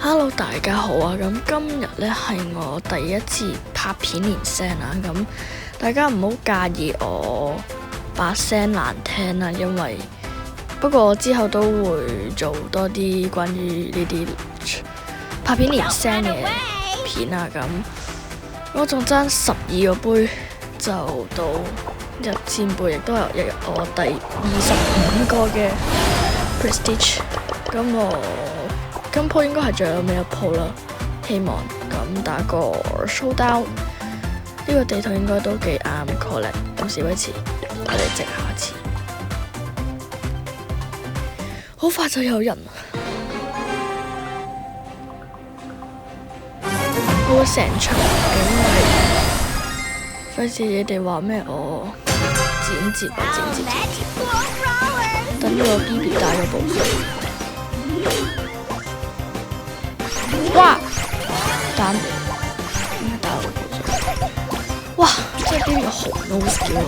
Hello， 大家好啊！咁今日呢係我第一次拍片連聲啊，咁大家唔好介意我把聲難聽啦，因為不過我之後都會做多啲關於呢啲拍片連聲嘅片啊，咁我仲爭12個杯就到1000杯，亦都係我第25個嘅 Prestige， 咁我今鋪應該係最後尾一鋪啦，希望咁打個 showdown， 呢個地圖應該都幾啱 collect， 咁事不宜遲，我哋即下次，好快就有人，我會成場因為費事你哋話咩我剪接，等呢個 BB 打咗部分。哇！打唔應該打到哇！即係邊個紅 nose 叫我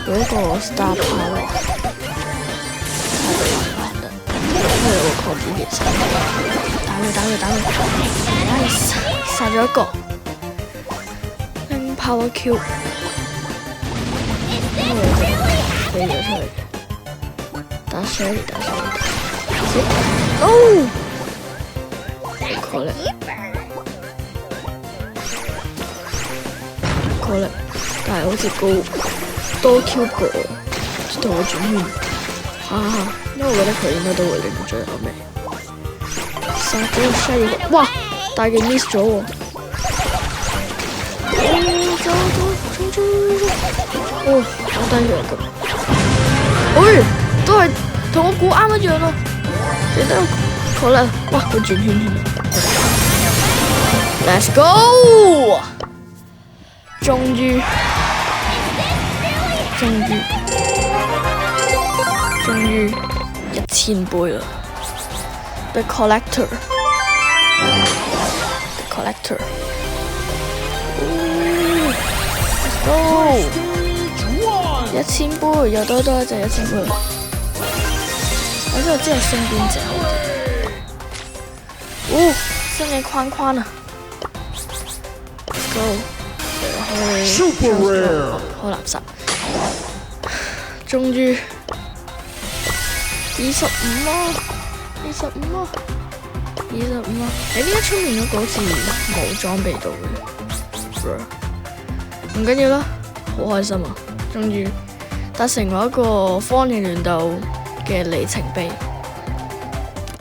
嗰個 star power 太難得，因為我靠住其實打佢 nice 殺咗一個拎 power Q， 因為我飛咗出去打 Shelly哦！Collect， 但係好似多 Q 過我，同我轉圈，因為我覺得佢應該都會拎到最後尾。殺咗個 Shelly， 哇！大嘅 miss 咗喎。哦，好低血咁。都係同我估啱一樣咯。記得Collect， 哇！佢轉圈。Let's go！ 終於1000杯啦 ！The Collector， Let's go！ 1000杯又多一隻1000杯，我真係知道升邊隻好啲。新嘅框啊 ！Let's go！ Super rare， 好垃圾，終於25啊！喺呢一出面嗰個好似冇裝備到嘅，唔緊要啦，好開心啊！終於達成我一個荒野亂鬥嘅里程碑。